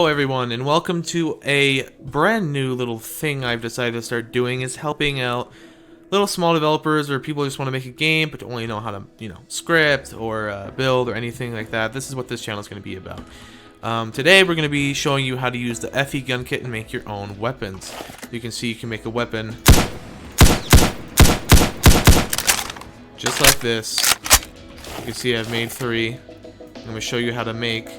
everyone, and welcome to a brand new little thing I've decided to start doing. Is helping out little small developers or people who just want to make a game but don't really know how to, script or build or anything like that. This is what this channel is going to be about. Today we're going to be showing you how to use the FE gun kit and make your own weapons. You can see you can make a weapon just like this. You can see I've made 3. I'm going to show you how to make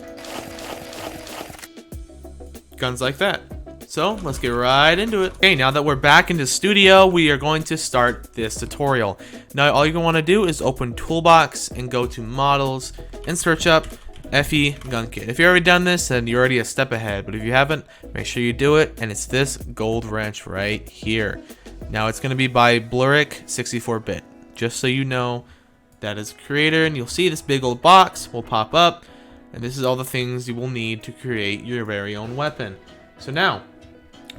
guns like that. So let's get right into it. Okay, now that we're back in the studio, we are going to start this tutorial. Now all you're going to want to do is open Toolbox and go to Models and search up FE gun kit. If you've already done this, then you're already a step ahead, but if you haven't, make sure you do it. And it's this gold wrench right here. Now it's going to be by Bluric 64-bit, just so you know that is creator. And you'll see this big old box will pop up, and this is all the things you will need to create your very own weapon. So now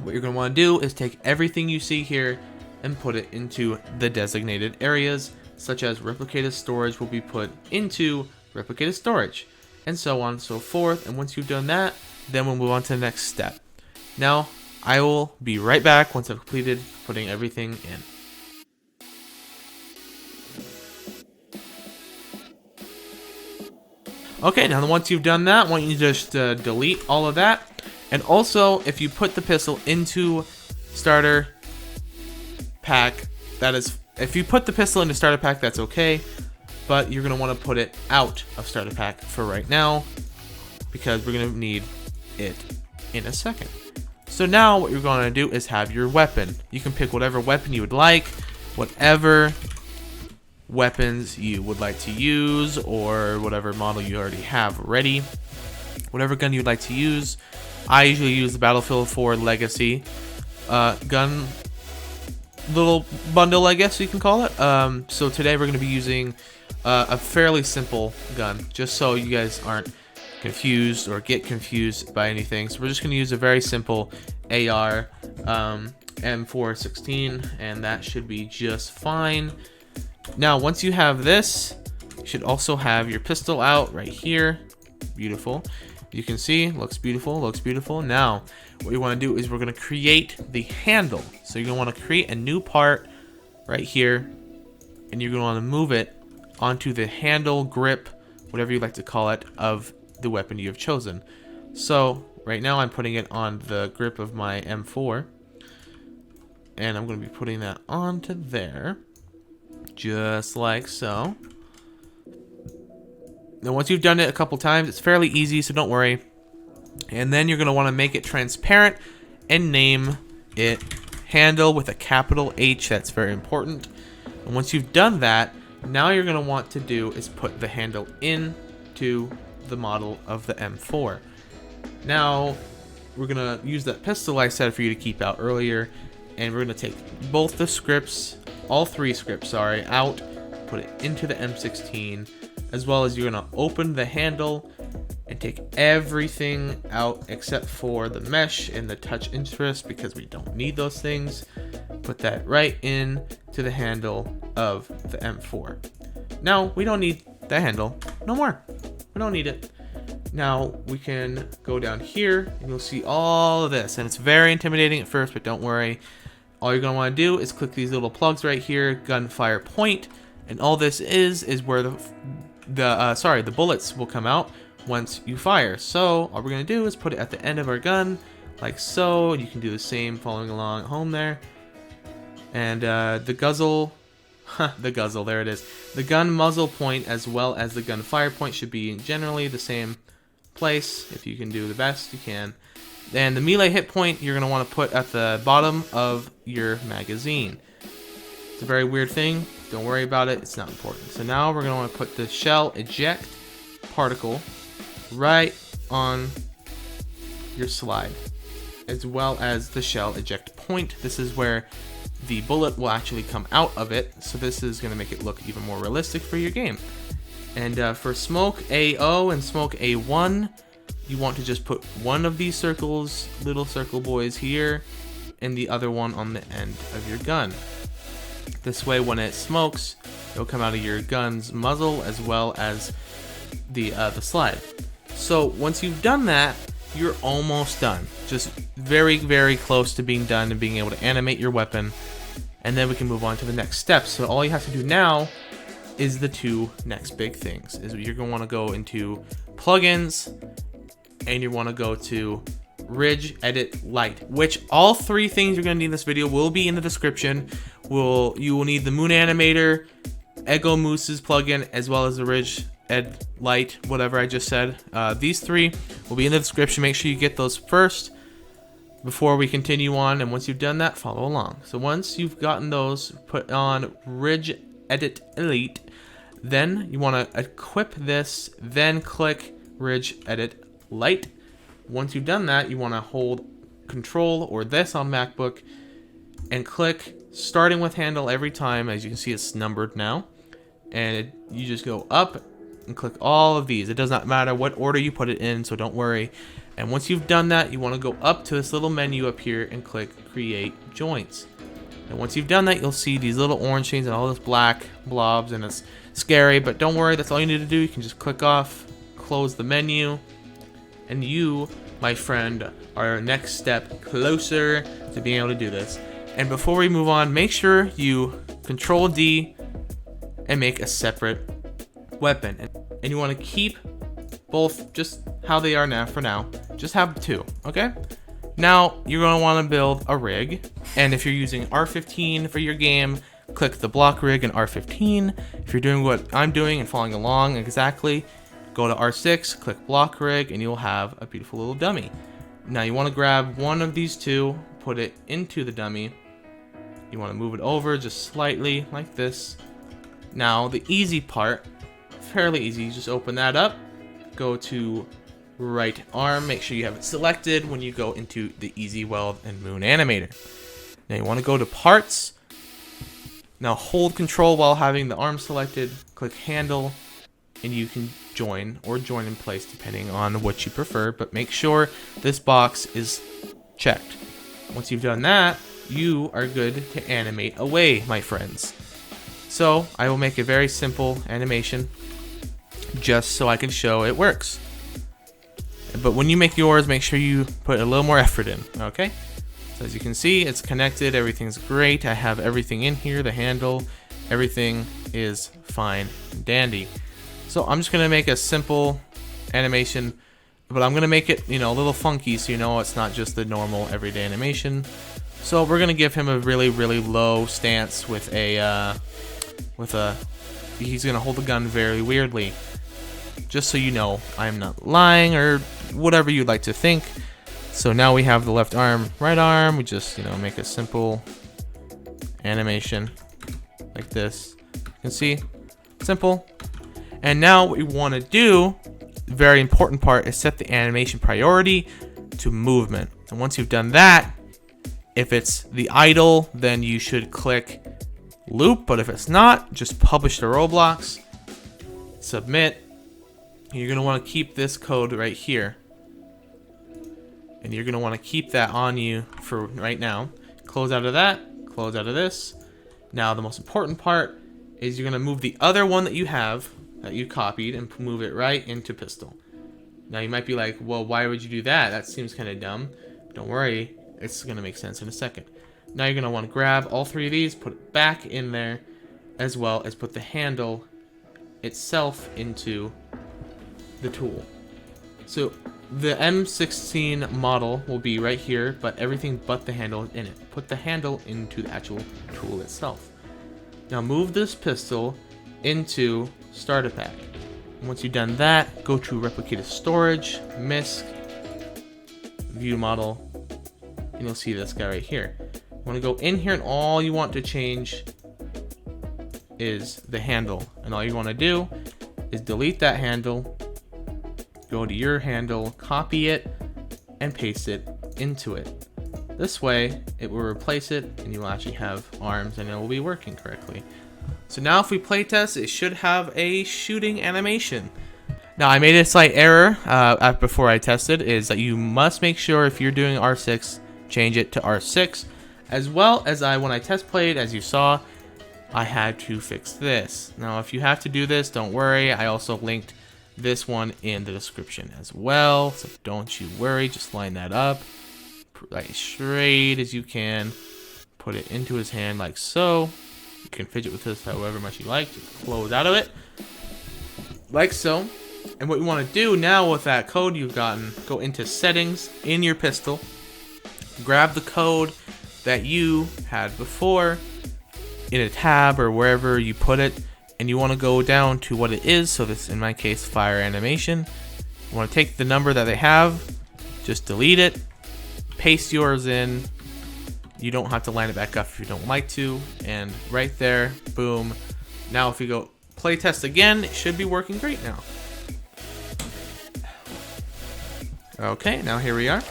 what you're going to want to do is take everything you see here and put it into the designated areas, such as replicated storage will be put into replicated storage, and so on and so forth. And once you've done that, then we'll move on to the next step. Now I will be right back once I've completed putting everything in. Okay, now once you've done that, I want you to just delete all of that. And also, if you put the pistol into starter pack, if you put the pistol into starter pack, that's okay. But you're going to want to put it out of starter pack for right now, because we're going to need it in a second. So now what you're going to do is have your weapon. You can pick whatever weapon you would like, whatever weapons you would like to use, or whatever model you already have ready, whatever gun you'd like to use. I usually use the Battlefield 4 Legacy gun little bundle, I guess you can call it. So today we're going to be using a fairly simple gun, just so you guys aren't confused or get confused by anything. So we're just going to use a very simple AR M416, and that should be just fine. Now once you have this, you should also have your pistol out right here. Beautiful. You can see, looks beautiful. Now what you want to do is we're going to create the handle. So you're going to want to create a new part right here, and you're going to want to move it onto the handle, grip, whatever you like to call it, of the weapon you have chosen. So right now I'm putting it on the grip of my M4, and I'm going to be putting that onto there, just like so. Now once you've done it a couple times, it's fairly easy, so don't worry. And then you're going to want to make it transparent and name it handle with a capital H. That's very important. And once you've done that, now you're going to want to do is put the handle into the model of the M4. Now we're going to use that pistol I said for you to keep out earlier, and we're going to take both the scripts, all 3 scripts, sorry, out, put it into the M16, as well as you're going to open the handle and take everything out except for the mesh and the touch interest, because we don't need those things. Put that right in to the handle of the M4. Now we don't need the handle no more. We don't need it. Now we can go down here and you'll see all of this, and it's very intimidating at first, but don't worry. All you're going to want to do is click these little plugs right here, gunfire point, and all this is where the bullets will come out once you fire. So all we're going to do is put it at the end of our gun, like so. You can do the same following along at home there. And the guzzle, there it is. The gun muzzle point as well as the gun fire point should be generally the same place. If you can do the best you can. And the melee hit point you're going to want to put at the bottom of your magazine. It's a very weird thing. Don't worry about it. It's not important. So now we're going to want to put the shell eject particle right on your slide, as well as the shell eject point. This is where the bullet will actually come out of it. So this is going to make it look even more realistic for your game. And for smoke AO and smoke A1, you want to just put one of these circles, little circle boys here, and the other one on the end of your gun. This way, when it smokes, it'll come out of your gun's muzzle as well as the slide. So once you've done that, you're almost done. Just very, very close to being done and being able to animate your weapon. And then we can move on to the next step. So all you have to do now is the two next big things. Is you're going to want to go into plugins, and you want to go to Ridge Edit Light, which all three things you're going to need in this video will be in the description. You will need the Moon Animator, Ego Moose's plugin, as well as the Ridge Ed Light, whatever I just said. These three will be in the description. Make sure you get those first before we continue on, and once you've done that, follow along. So once you've gotten those, put on Ridge Edit Elite, then you want to equip this, then click Ridge Edit Light. Once you've done that, you want to hold Control or this on MacBook and click starting with handle every time. As you can see, it's numbered now, and you just go up and click all of these. It does not matter what order you put it in, so don't worry. And once you've done that, you want to go up to this little menu up here and click Create Joints. And once you've done that, you'll see these little orange things and all this black blobs, and it's scary, but don't worry, that's all you need to do. You can just click off, close the menu, and you, my friend, are next step closer to being able to do this. And before we move on, make sure you Control D and make a separate weapon. And you want to keep both just how they are now for now. Just have two, okay? Now you're going to want to build a rig, and if you're using R15 for your game, click the block rig in R15. If you're doing what I'm doing and following along exactly, go to R6, click block rig, and you'll have a beautiful little dummy. Now you want to grab one of these two, put it into the dummy. You want to move it over just slightly like this. Now the easy part, fairly easy, just open that up, go to right arm, make sure you have it selected when you go into the Easy Weld and Moon Animator. Now you want to go to parts. Now hold Control while having the arm selected, click handle, and you can join or join in place depending on what you prefer, but make sure this box is checked. Once you've done that, you are good to animate away, my friends. So I will make a very simple animation just so I can show it works. But when you make yours, make sure you put a little more effort in, okay? So as you can see, it's connected, everything's great. I have everything in here, the handle, everything is fine and dandy. So I'm just gonna make a simple animation, but I'm gonna make it, a little funky so you know it's not just the normal everyday animation. So we're gonna give him a really, really low stance with he's gonna hold the gun very weirdly. Just so you know, I'm not lying or whatever you'd like to think. So now we have the left arm, right arm. We just, make a simple animation like this. You can see, simple. And now what we want to do, very important part, is set the animation priority to movement. And once you've done that, if it's the idle, then you should click loop. But if it's not, just publish to Roblox, submit. You're going to want to keep this code right here. And you're going to want to keep that on you for right now. Close out of that, close out of this. Now the most important part is you're going to move the other one that you have, that you copied, and move it right into pistol. Now you might be like, well, why would you do that? That seems kind of dumb. Don't worry, it's going to make sense in a second. Now you're going to want to grab all three of these, put it back in there, as well as put the handle itself into the tool. So the M16 model will be right here, but everything but the handle in it. Put the handle into the actual tool itself. Now move this pistol into starter pack. Once you've done that, go to replicated storage, MISC, view model, and you'll see this guy right here. You want to go in here, and all you want to change is the handle. And all you want to do is delete that handle, go to your handle, copy it, and paste it into it. This way, it will replace it, and you will actually have arms, and it will be working correctly. So now if we playtest, it should have a shooting animation. Now I made a slight error before I tested, is that you must make sure if you're doing R6, change it to R6, as well as when I test played, as you saw, I had to fix this. Now if you have to do this, don't worry, I also linked this one in the description as well. So don't you worry, just line that up like straight as you can. Put it into his hand like so. You can fidget with this however much you like. Just close out of it like so. And what you want to do now with that code you've gotten, go into settings in your pistol, grab the code that you had before in a tab or wherever you put it, and you want to go down to what it is. So this, in my case, fire animation. You want to take the number that they have, just delete it, paste yours in. You don't have to line it back up if you don't like to. And right there, boom. Now if you go play test again, it should be working great now. Okay, now here we are.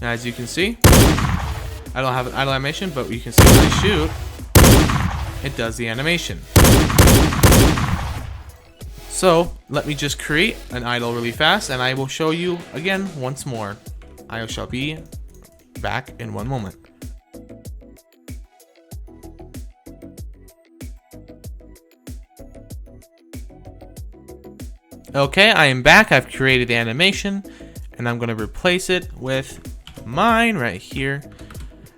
Now, as you can see, I don't have an idle animation, but you can see when I shoot, it does the animation. So let me just create an idle really fast, and I will show you again once more. I shall be back in one moment. Okay, I am back. I've created the animation, and I'm going to replace it with mine right here.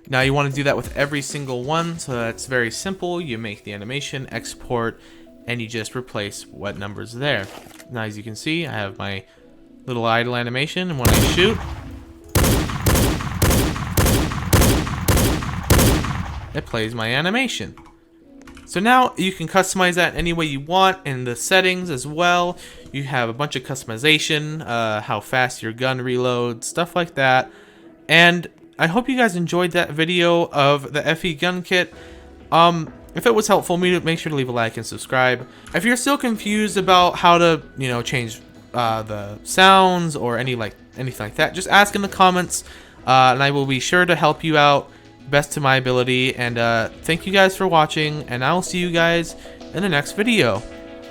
Now you want to do that with every single one, so that's very simple. You make the animation, export, and you just replace what number's there. Now as you can see, I have my little idle animation, and when I shoot, it plays my animation. So now you can customize that any way you want in the settings as well. You have a bunch of customization, how fast your gun reloads, stuff like that. And I hope you guys enjoyed that video of the FE gun kit. If it was helpful, make sure to leave a like and subscribe. If you're still confused about how to, change the sounds or anything like that, just ask in the comments, and I will be sure to help you out best to my ability. And thank you guys for watching, and I will see you guys in the next video.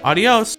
Adios.